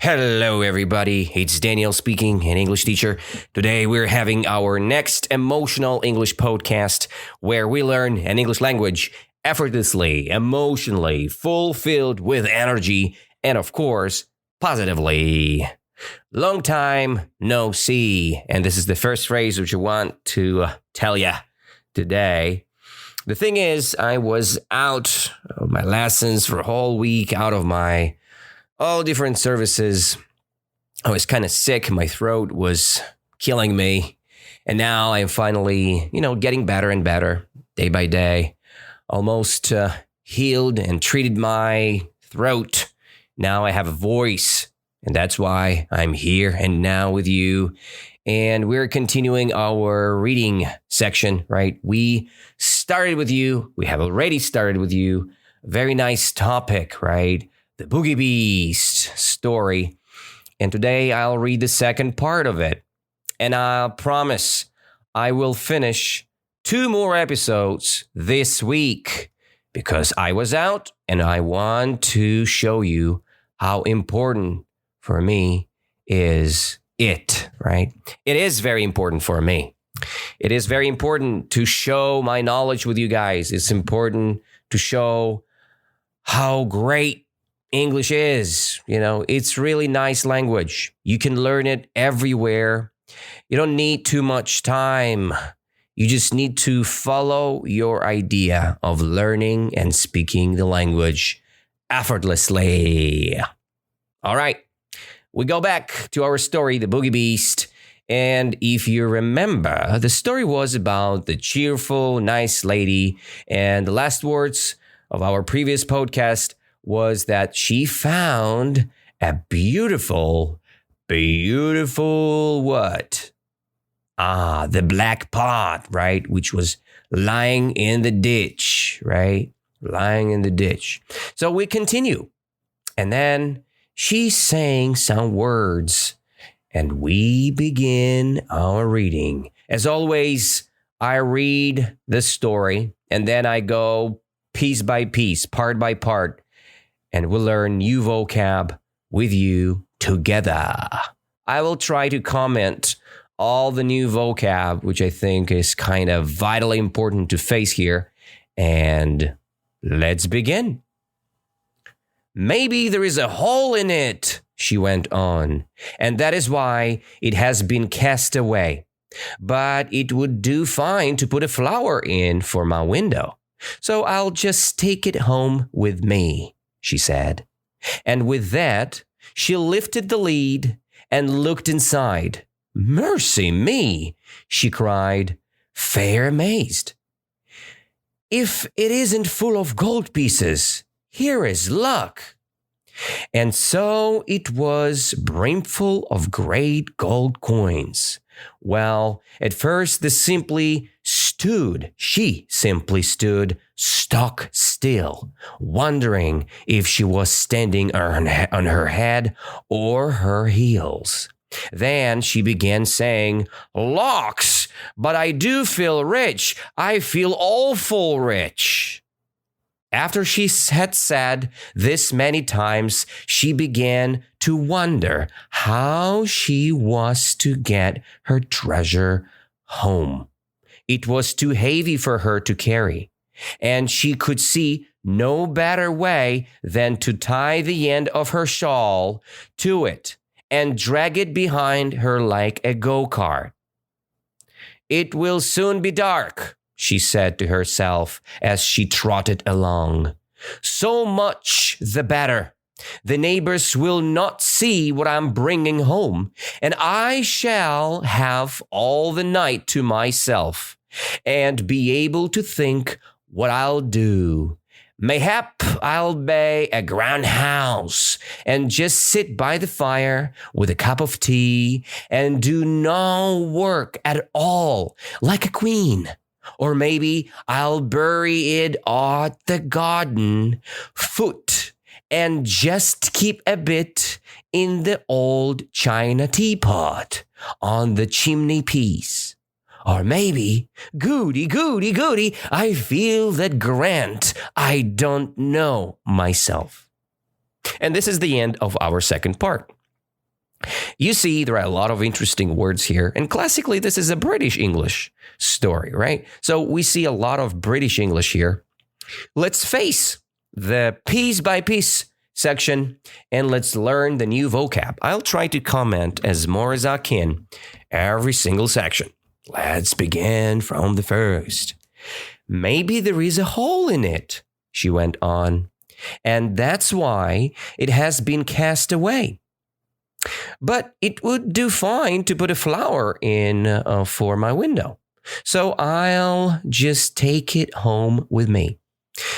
Hello, everybody. It's Daniel speaking, an English teacher. Today, we're having our next emotional English podcast where we learn an English language effortlessly, emotionally, fulfilled with energy, and of course, positively. Long time no see. And this is the first phrase which I want to tell you today. The thing is, I was out of my lessons for a whole week, out of my all different services. I was kind of sick. My throat was killing me. And now I'm finally, getting better and better day by day. Almost healed and treated my throat. Now I have a voice. And that's why I'm here and now with you. And we're continuing our reading section, right? We have already started with you. Very nice topic, right? The Bogey-Beast story. And today I'll read the second part of it. And I promise I will finish 2 more episodes this week because I was out and I want to show you how important for me is it, right? It is very important for me. It is very important to show my knowledge with you guys. It's important to show how great English is. It's really nice language. You can learn it everywhere. You don't need too much time. You just need to follow your idea of learning and speaking the language effortlessly. All right. We go back to our story, the Bogey-Beast. And if you remember, the story was about the cheerful, nice lady. And the last words of our previous podcast was that she found a beautiful what? The black pot, right? Which was lying in the ditch, right? Lying in the ditch. So we continue. And then she sang some words and we begin our reading. As always, I read the story and then I go piece by piece, part by part, and we'll learn new vocab with you together. I will try to comment all the new vocab, which I think is kind of vitally important to face here. And let's begin. Maybe there is a hole in it, she went on, and that is why it has been cast away. But it would do fine to put a flower in for my window. So I'll just take it home with me, she said. And with that, she lifted the lid and looked inside. Mercy me, she cried, fair amazed. If it isn't full of gold pieces, here is luck. And so it was brimful of great gold coins. Well, at first she simply stood stock still, wondering if she was standing on her head or her heels. Then she began saying, "Locks, but I do feel rich. I feel awful rich." After she had said this many times, she began to wonder how she was to get her treasure home. It was too heavy for her to carry, and she could see no better way than to tie the end of her shawl to it and drag it behind her like a go-kart. It will soon be dark, she said to herself as she trotted along. So much the better. The neighbors will not see what I'm bringing home, and I shall have all the night to myself and be able to think what I'll do. Mayhap I'll buy a grand house and just sit by the fire with a cup of tea and do no work at all, like a queen. Or maybe I'll bury it at the garden foot and just keep a bit in the old china teapot on the chimney piece. Or maybe, goody, I feel that Grant, I don't know myself. And this is the end of our second part. You see, there are a lot of interesting words here. And classically, this is a British English story, right? So we see a lot of British English here. Let's face the piece by piece section and let's learn the new vocab. I'll try to comment as more as I can every single section. Let's begin from the first. Maybe there is a hole in it, she went on, and that's why it has been cast away. But it would do fine to put a flower in for my window. So I'll just take it home with me.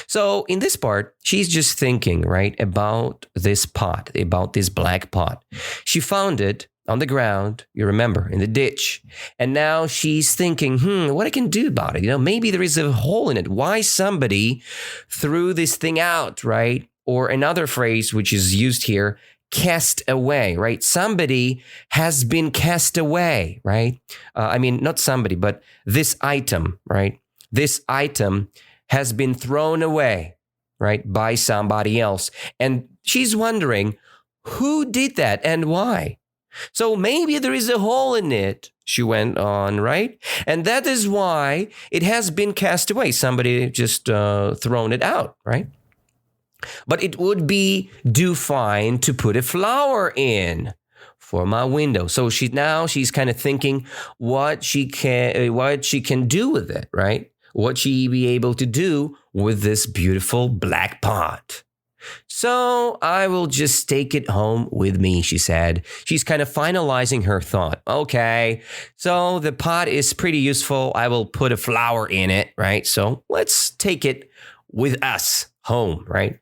So in this part, she's just thinking, right, about this pot, about this black pot. She found it on the ground, you remember, in the ditch. And now she's thinking, what I can do about it? Maybe there is a hole in it. Why somebody threw this thing out, right? Or another phrase which is used here, cast away, right? Somebody has been cast away, right? Not somebody, but this item, right? This item has been thrown away, right? By somebody else. And she's wondering, who did that and why? So maybe there is a hole in it, she went on, right? And that is why it has been cast away. Somebody just thrown it out, right? But it would do fine to put a flower in for my window. So she's kind of thinking what she can do with it, right? What she be able to do with this beautiful black pot. So I will just take it home with me, she said. She's kind of finalizing her thought. Okay, so the pot is pretty useful. I will put a flower in it, right? So let's take it with us home, right?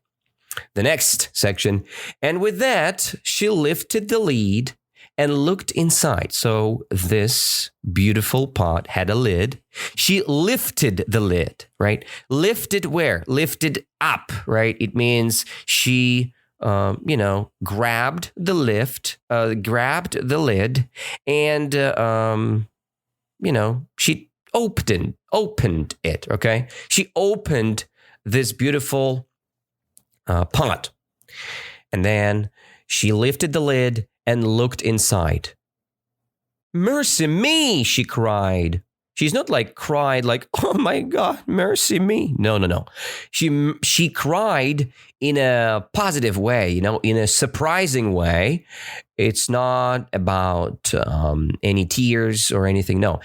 The next section. And with that, she lifted the lid and looked inside. So this beautiful pot had a lid. She lifted the lid, right? Lifted where? Lifted up, right? It means she, grabbed the lid and, she opened it, okay? She opened this beautiful pot. And then she lifted the lid and looked inside. Mercy me, she cried. She's not cried like, oh my God, mercy me. No. She cried in a positive way, in a surprising way. It's not about any tears or anything. No.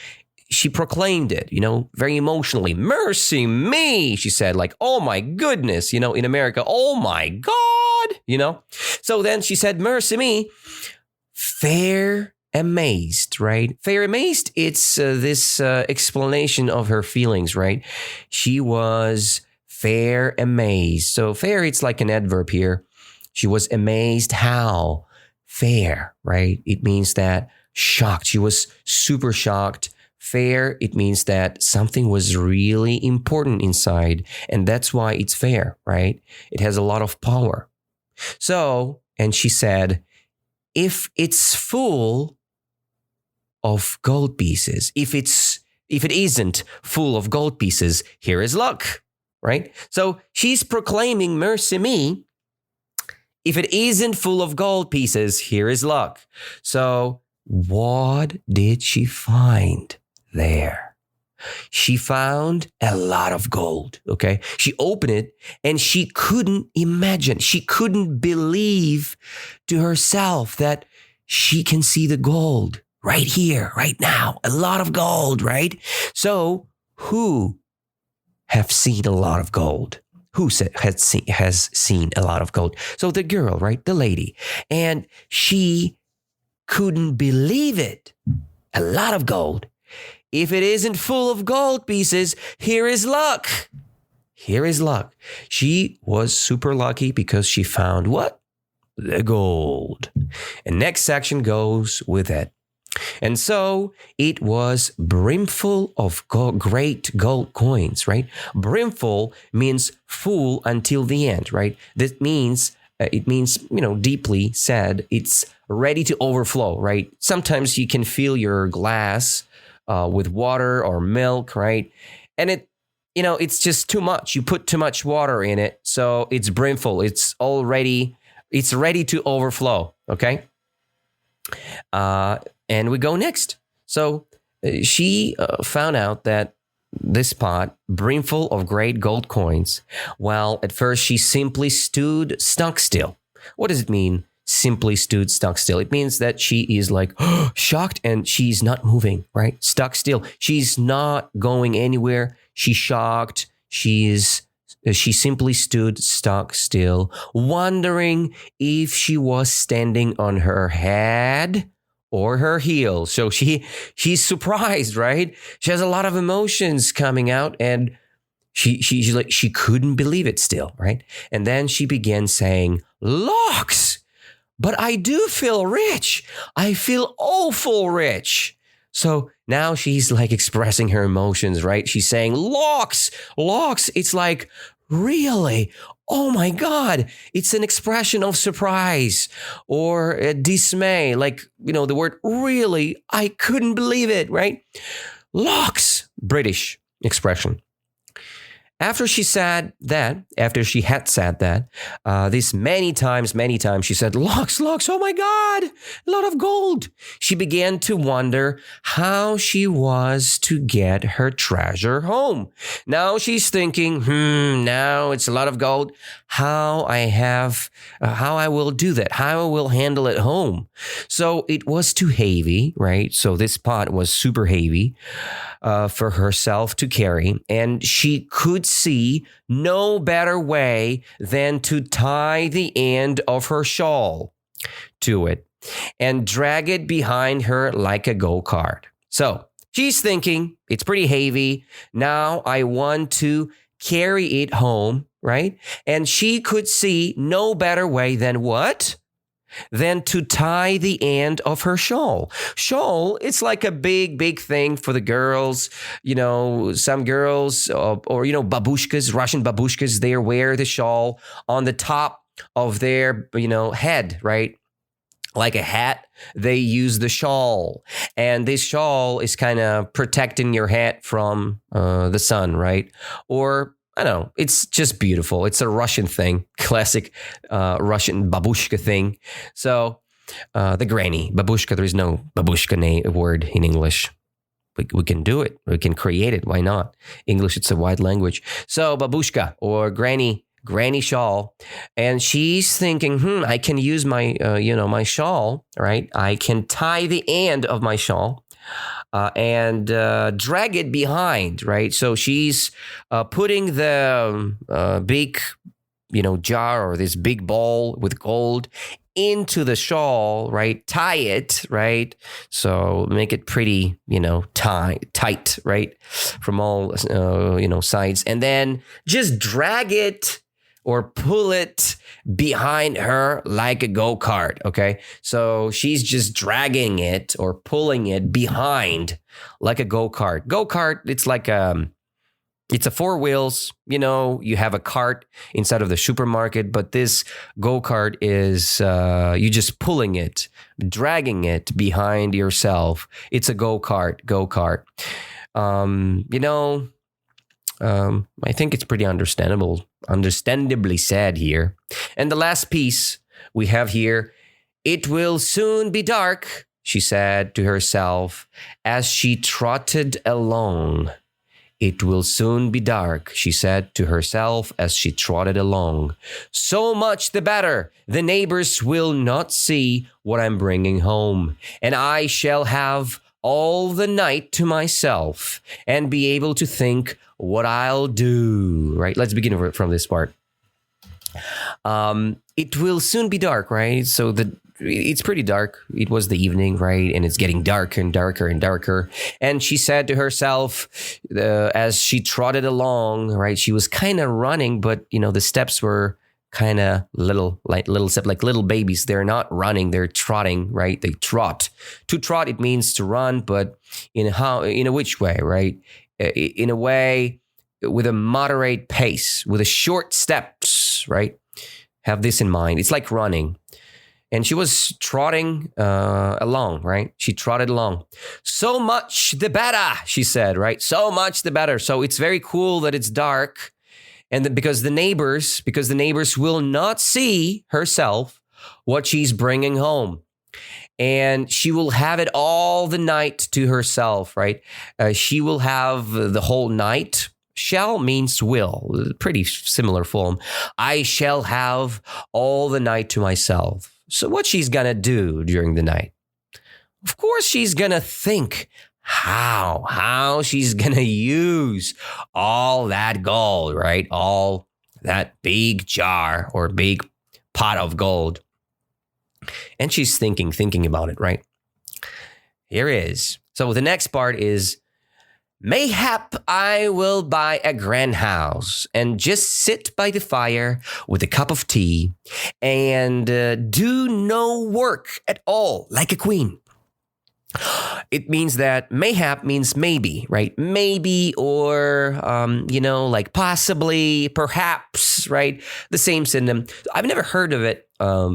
She proclaimed it, very emotionally. Mercy me, she said, oh my goodness, in America, oh my God, So then she said, mercy me, fair amazed, right? Fair amazed, it's this explanation of her feelings, right? She was fair amazed. So fair, it's like an adverb here. She was amazed how? Fair, right? It means that shocked. She was super shocked. Fair, it means that something was really important inside, and that's why it's fair, right? It has a lot of power. So, and she said, if it's full of gold pieces, if it isn't full of gold pieces, here is luck, right? So she's proclaiming, mercy me, if it isn't full of gold pieces, here is luck. So what did she find there? She found a lot of gold, okay? She opened it and she couldn't imagine, she couldn't believe to herself that she can see the gold right here, right now. A lot of gold, right? So who have seen a lot of gold? Who has seen a lot of gold? So the girl, right? The lady. And she couldn't believe it. A lot of gold. If it isn't full of gold pieces, here is luck. Here is luck. She was super lucky because she found what? The gold. And next section goes with it. And so it was brimful of great gold coins, right? Brimful means full until the end, right? That means, it means, deeply said, it's ready to overflow, right? Sometimes you can fill your glass with water or milk, right? And it's just too much. You put too much water in it, so it's brimful. It's ready to overflow, okay? And we go next. So she found out that this pot, brimful of great gold coins, well, at first she simply stood stock still. What does it mean? Simply stood stock still. It means that she is like shocked and she's not moving, right? Stuck still. She's not going anywhere. She's shocked. She simply stood stock still, wondering if she was standing on her head or her heel. So she's surprised, right? She has a lot of emotions coming out, and she's like, she couldn't believe it still, right? And then she began saying, "Locks, but I do feel rich. I feel awful rich." So now she's like expressing her emotions, right? She's saying, "Locks, locks." It's like, really? Oh my God. It's an expression of surprise or dismay. Like, the word really, I couldn't believe it, right? Locks, British expression. After she had said that, this many times, she said, "Locks, locks, oh my God, a lot of gold." She began to wonder how she was to get her treasure home. Now she's thinking, now it's a lot of gold. How I will do that, how I will handle it home. So it was too heavy, right? So this pot was super heavy for herself to carry, and she could see no better way than to tie the end of her shawl to it and drag it behind her like a go-kart. So she's thinking, it's pretty heavy. Now I want to carry it home, right? And she could see no better way than what? Than to tie the end of her shawl. Shawl, it's like a big thing for the girls. Some girls or babushkas, Russian babushkas, they wear the shawl on the top of their, head, right? Like a hat, they use the shawl. And this shawl is kind of protecting your head from the sun, right? Or I don't know. It's just beautiful. It's a Russian thing, classic Russian babushka thing. So the granny, babushka, there is no babushka word in English. We can do it. We can create it. Why not? English, it's a wide language. So babushka or granny shawl. And she's thinking, I can use my, my shawl, right? I can tie the end of my shawl. And drag it behind, right? So she's putting the big, jar or this big ball with gold into the shawl, right? Tie it, right? So make it pretty, tight, right? From all, sides. And then just drag it or pull it behind her like a go-kart, okay? So she's just dragging it or pulling it behind like a go-kart. Go-kart, it's like it's a 4 wheels, you have a cart inside of the supermarket, but this go-kart is you just pulling it, dragging it behind yourself. It's a go-kart. I think it's pretty understandably said here. And the last piece we have here, "It will soon be dark," she said to herself as she trotted along. "It will soon be dark," she said to herself as she trotted along. "So much the better. The neighbors will not see what I'm bringing home, and I shall have all the night to myself and be able to think what I'll do," right? Let's begin from this part. It will soon be dark, right? So it's pretty dark. It was the evening, right? And it's getting darker and darker and darker. And she said to herself, as she trotted along, right? She was kind of running, but the steps were kind of little steps, like little babies. They're not running, they're trotting, right? They trot. To trot, it means to run, but in a which way, right? In a way with a moderate pace, with a short steps, right? Have this in mind. It's like running. And she was trotting along, right? She trotted along. "So much the better," she said, right? "So much the better." So it's very cool that it's dark. And because the neighbors will not see herself what she's bringing home. and she will have it all the night to herself, right? She will have the whole night. Shall means will, pretty similar form. I shall have all the night to myself. So what she's gonna do during the night? Of course, she's gonna think how she's gonna use all that gold, right? All that big jar or big pot of gold. And she's thinking about it, right? Here is. So the next part is, mayhap I will buy a grand house and just sit by the fire with a cup of tea and do no work at all like a queen. It means that mayhap means maybe, right? Maybe or, like possibly, perhaps, right? The same synonym. I've never heard of it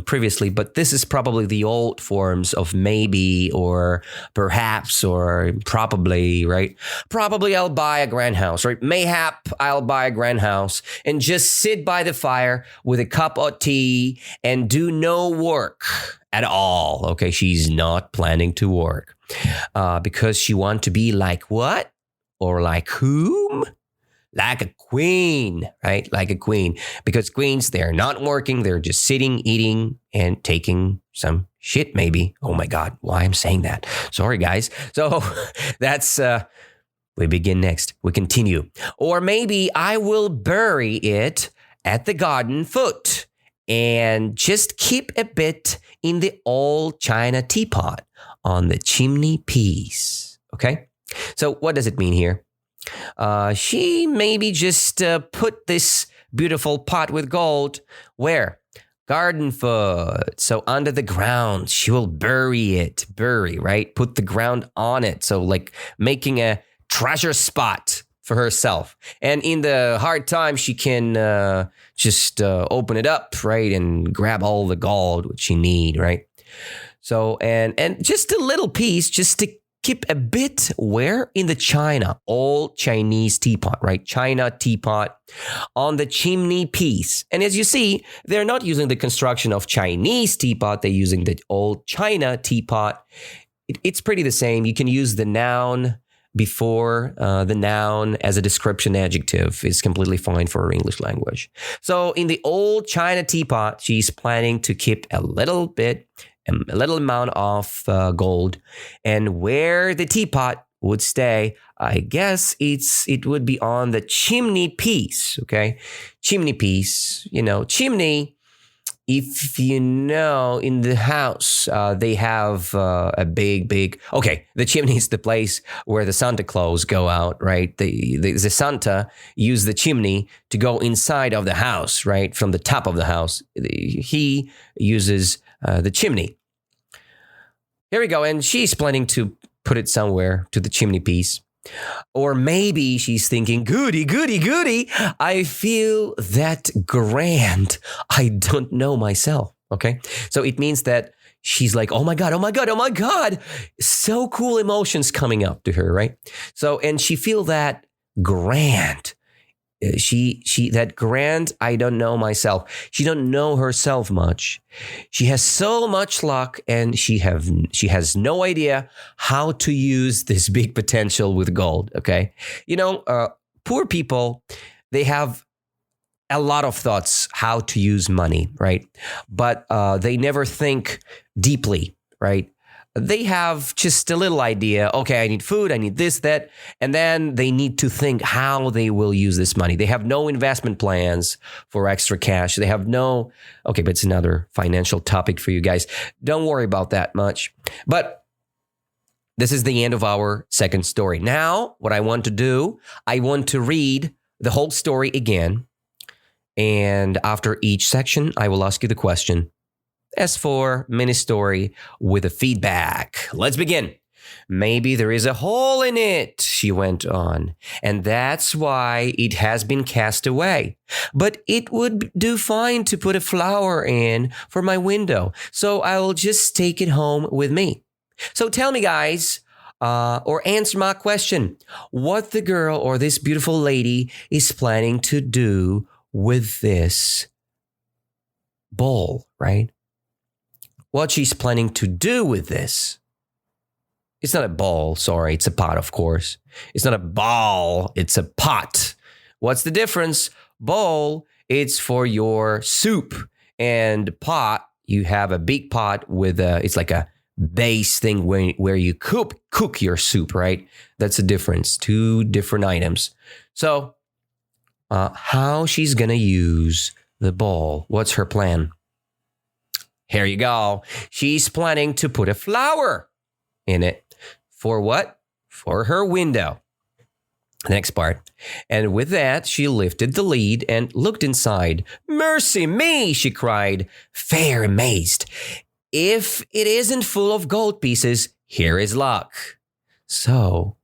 previously, but this is probably the old forms of maybe or perhaps or probably, right? Probably I'll buy a grand house, right? Mayhap I'll buy a grand house and just sit by the fire with a cup of tea and do no work at all. Okay, she's not planning to work because she wants to be like what? Or like whom? Like a queen, right? Like a queen. Because queens, they're not working. They're just sitting, eating, and taking some shit, maybe. Oh my God, why I'm saying that. Sorry, guys. So that's, we begin next. We continue. Or maybe I will bury it at the garden foot and just keep a bit in the old china teapot on the chimney piece. Okay? So what does it mean here? She maybe just put this beautiful pot with gold where? Garden foot. So under the ground, she will bury it. Bury, right? Put the ground on it. So like making a treasure spot for herself. And in the hard time, she can just open it up, right? And grab all the gold which she need, right? So, and just a little piece just to keep a bit where? In the china, old Chinese teapot, right? China teapot on the chimney piece. And as you see, they're not using the construction of Chinese teapot. They're using the old China teapot. It's pretty the same. You can use the noun before the noun as a description adjective. Is completely fine for our English language. So in the old China teapot, she's planning to keep a little bit, a little amount of gold. And where the teapot would stay, I guess it would be on the chimney piece, okay? Chimney piece, chimney. If you know, in the house, they have a big, okay, the chimney is the place where the Santa Claus go out, right? The Santa use the chimney to go inside of the house, right? From the top of the house. He uses the chimney. Here we go. And she's planning to put it somewhere to the chimney piece. Or maybe she's thinking, goody. I feel that grand. I don't know myself. Okay. So it means that she's like, oh my God. So cool emotions coming up to her, right? So, and she feel that grand. She that grand, I don't know myself. She don't know herself much. She has so much luck and she has no idea how to use this big potential with gold, okay? Poor people, they have a lot of thoughts how to use money, right? But they never think deeply, right? They have just a little idea. Okay, I need food, I need this, that. And then they need to think how they will use this money. They have no investment plans for extra cash. They have okay, but it's another financial topic for you guys. Don't worry about that much. But this is the end of our second story. Now, what I want to do, I want to read the whole story again. And after each section, I will ask you the question. As for mini story with a feedback. Let's begin. Maybe there is a hole in it, she went on, and that's why it has been cast away. But it would do fine to put a flower in for my window, so I'll just take it home with me. So tell me, guys, or answer my question, what the girl or this beautiful lady is planning to do with this bowl, right? what she's planning to do with this. It's not a ball, sorry, it's a pot, of course. It's not a ball, it's a pot. What's the difference? Bowl, it's for your soup. And pot, you have a big pot with it's like a base thing where you cook your soup, right? That's the difference. Two different items. So how she's going to use the bowl. What's her plan? Here you go. She's planning to put a flower in it. For what? For her window. Next part. And with that, she lifted the lid and looked inside. Mercy me, she cried, fair amazed. If it isn't full of gold pieces, here is luck. So,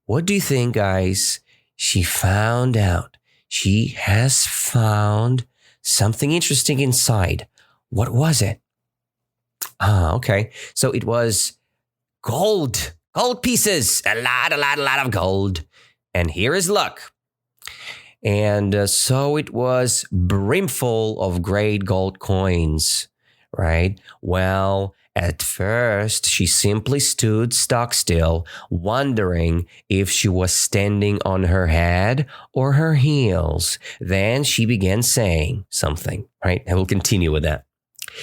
what do you think, guys? She found out. She has found something interesting inside. What was it? Okay. So it was gold. Gold pieces. A lot of gold. And here is luck. And so it was brimful of great gold coins, right? Well, at first, she simply stood stock still, wondering if she was standing on her head or her heels. Then she began saying something, right? And we'll continue with that.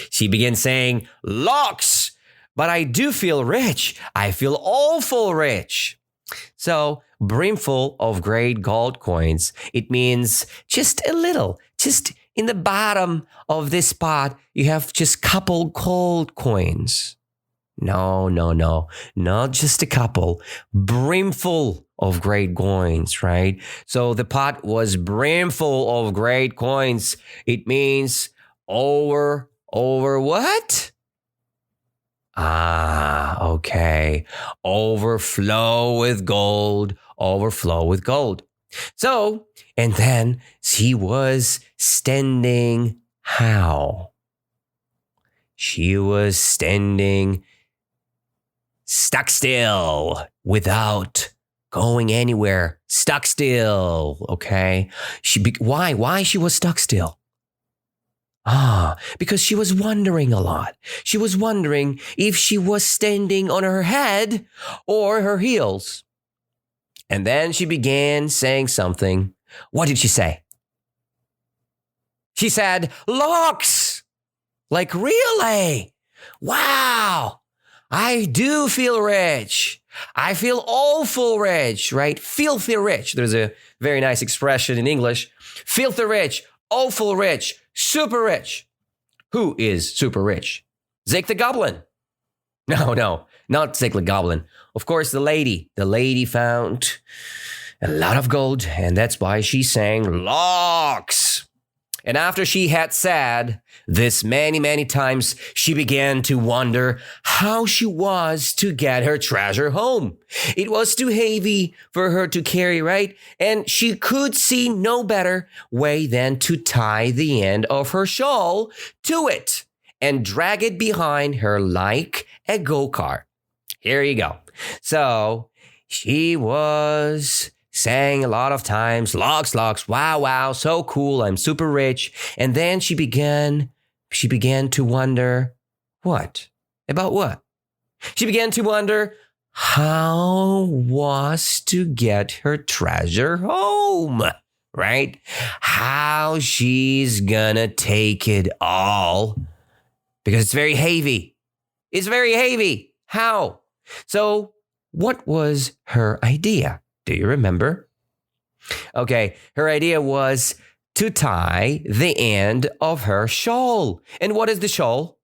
She began saying, "Locks! But I do feel rich. I feel awful rich." So, brimful of great gold coins, it means just a little, just in the bottom of this pot, you have just couple gold coins. No, not just a couple, brimful of great coins, right? So the pot was brimful of great coins. It means over what? Okay. Overflow with gold. So, and then she was standing how? She was standing stuck still without going anywhere. Stuck still, okay? Why she was stuck still? Because she was wondering a lot. She was wondering if she was standing on her head or her heels. And then she began saying something. What did she say? She said, "Locks!" Like, really? Wow! I do feel rich. I feel awful rich, right? Filthy rich. There's a very nice expression in English. Filthy rich, awful rich, super rich. Who is super rich? Zeke the Goblin. No, not Zeke the Goblin. Of course, the lady. The lady found a lot of gold, and that's why she sang "Locks." And after she had said this many times, she began to wonder how she was to get her treasure home. It was too heavy for her to carry, right? And she could see no better way than to tie the end of her shawl to it and drag it behind her like a go-kart. Here you go. So she was saying a lot of times, "Locks, locks, wow, so cool, I'm super rich." And then she began to wonder, what? About what? She began to wonder how was to get her treasure home, right? How she's gonna take it all, because it's very heavy. It's very heavy. How? So what was her idea? Do you remember? Okay, her idea was to tie the end of her shawl. And what is the shawl?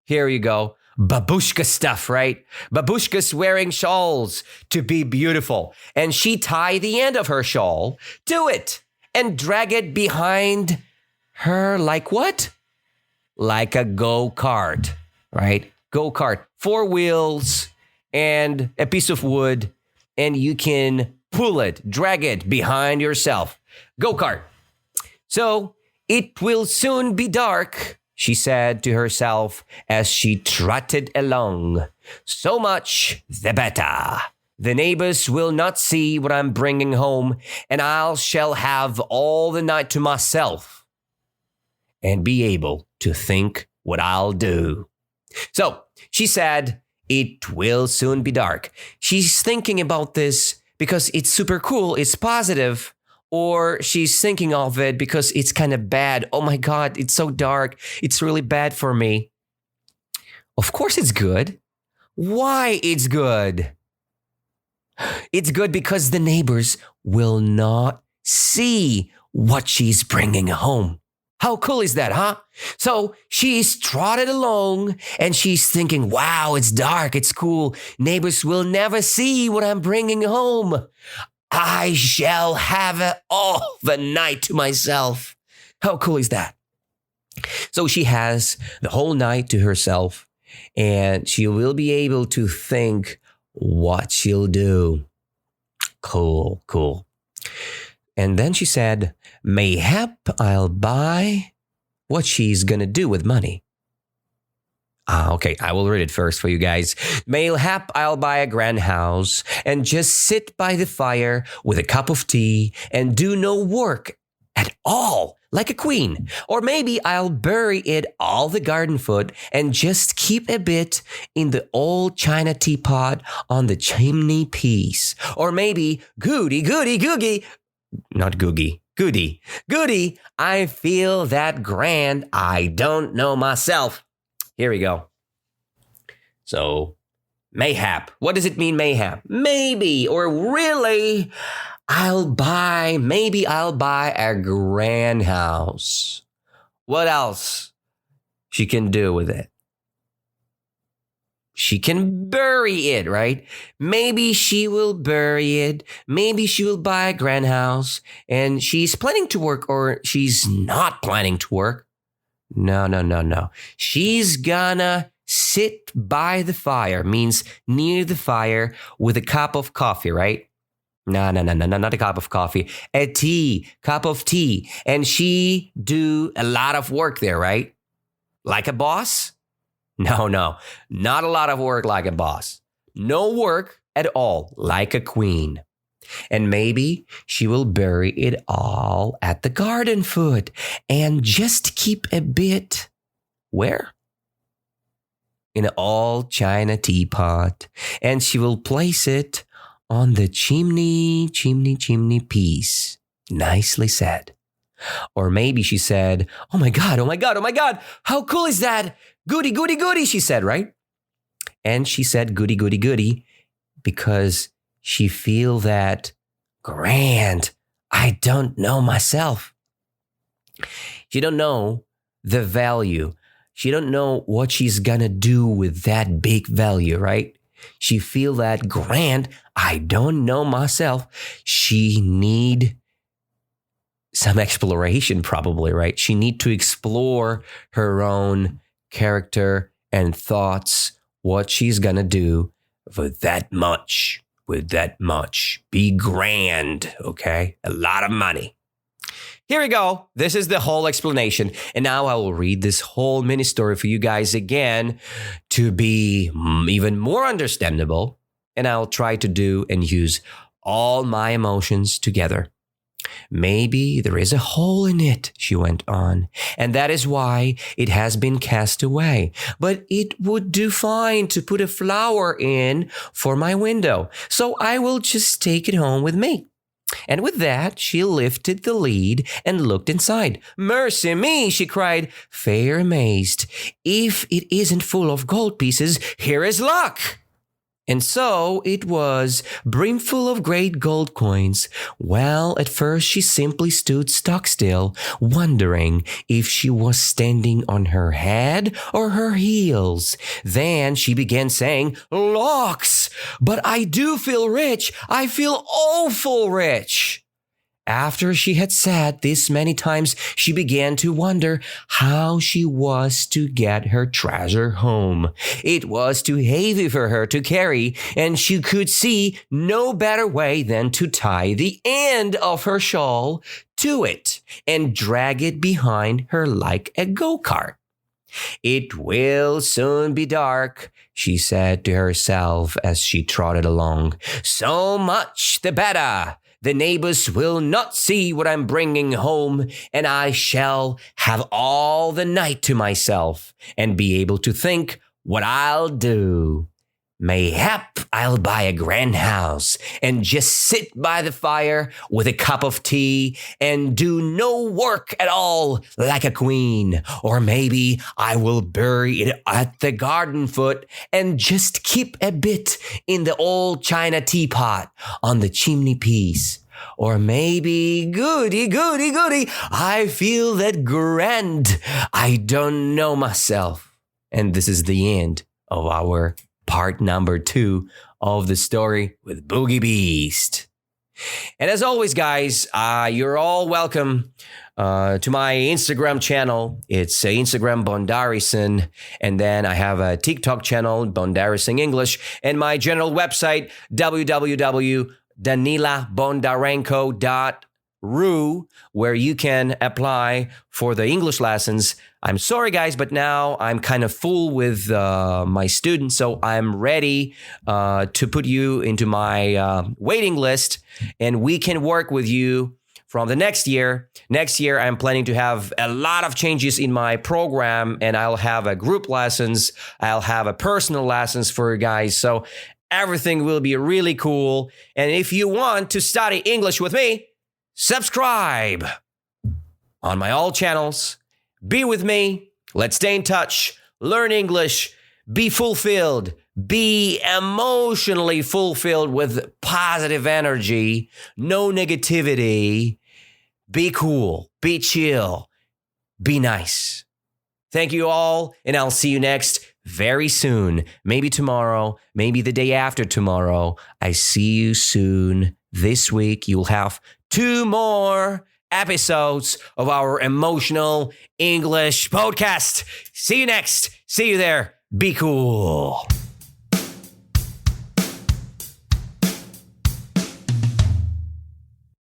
Here you go. Babushka stuff, right? Babushka's wearing shawls to be beautiful. And she tied the end of her shawl to it and drag it behind her like what? Like a go-kart, right? Go-kart, 4 wheels and a piece of wood, and you can pull it, drag it behind yourself. Go-kart. So it will soon be dark, she said to herself as she trotted along. So much the better. The neighbors will not see what I'm bringing home, and I shall have all the night to myself and be able to think what I'll do. So she said, it will soon be dark. She's thinking about this because it's super cool, it's positive, or she's thinking of it because it's kind of bad. Oh my God, it's so dark. It's really bad for me. Of course it's good. Why it's good? It's good because the neighbors will not see what she's bringing home. How cool is that, huh? So she's trotted along and she's thinking, wow, it's dark, it's cool. Neighbors will never see what I'm bringing home. I shall have all the night to myself. How cool is that? So she has the whole night to herself and she will be able to think what she'll do. Cool, cool. And then she said, mayhap I'll buy what she's gonna do with money. Okay, I will read it first for you guys. Mayhap I'll buy a grand house and just sit by the fire with a cup of tea and do no work at all, like a queen. Or maybe I'll bury it all the garden foot and just keep a bit in the old china teapot on the chimney piece. Or maybe goody, not googie. Goody, I feel that grand. I don't know myself. Here we go. So, mayhap. What does it mean, mayhap? Maybe or really, maybe I'll buy a grand house. What else she can do with it? She can bury it, right? Maybe she will bury it. Maybe she will buy a grand house and she's planning to work or she's not planning to work. No. She's gonna sit by the fire, means near the fire with a cup of coffee, right? No, not a cup of coffee. Cup of tea. And she do a lot of work there, right? Like a boss? No, not a lot of work like a boss. No work at all, like a queen. And maybe she will bury it all at the garden foot and just keep a bit, where? In an old china teapot. And she will place it on the chimney piece. Nicely said. Or maybe she said, oh my God, how cool is that? Goody, she said, right? And she said goody, because she feel that grand. I don't know myself. She don't know the value. She don't know what she's gonna do with that big value, right? She feel that grand. I don't know myself. She need some exploration probably, right? She need to explore her own character and thoughts, what she's gonna do with that much. Be grand, okay? A lot of money. Here we go. This is the whole explanation. And now I will read this whole mini story for you guys again to be even more understandable. And I'll try to do and use all my emotions together. Maybe there is a hole in it, she went on, and that is why it has been cast away. But it would do fine to put a flower in for my window, so I will just take it home with me. And with that, she lifted the lid and looked inside. Mercy me, she cried, fair amazed. If it isn't full of gold pieces, here is luck. And so it was, brimful of great gold coins. Well, at first she simply stood stock still, wondering if she was standing on her head or her heels. Then she began saying, locks, but I do feel rich. I feel awful rich. After she had said this many times, she began to wonder how she was to get her treasure home. It was too heavy for her to carry, and she could see no better way than to tie the end of her shawl to it and drag it behind her like a go-kart. It will soon be dark, she said to herself as she trotted along. So much the better. The neighbors will not see what I'm bringing home, and I shall have all the night to myself and be able to think what I'll do. Mayhap I'll buy a grand house and just sit by the fire with a cup of tea and do no work at all like a queen. Or maybe I will bury it at the garden foot and just keep a bit in the old china teapot on the chimney piece. Or maybe, goody, I feel that grand. I don't know myself. And this is the end of our part number 2 of the story with Bogey-Beast. And as always, guys, you're all welcome to my Instagram channel. It's Instagram Bondarison. And then I have a TikTok channel, Bondarison English, and my general website, www.danilabondarenko.ru, where you can apply for the English lessons. I'm sorry, guys, but now I'm kind of full with my students, so I'm ready to put you into my waiting list, and we can work with you from the next year. Next year, I'm planning to have a lot of changes in my program, and I'll have a group lessons. I'll have a personal lessons for you guys, so everything will be really cool. And if you want to study English with me, subscribe on my all channels. Be with me. Let's stay in touch. Learn English. Be fulfilled. Be emotionally fulfilled with positive energy. No negativity. Be cool. Be chill. Be nice. Thank you all, and I'll see you next very soon. Maybe tomorrow. Maybe the day after tomorrow. I see you soon. This week, you'll have 2 more episodes of our emotional English podcast. See you next. See you there. Be cool.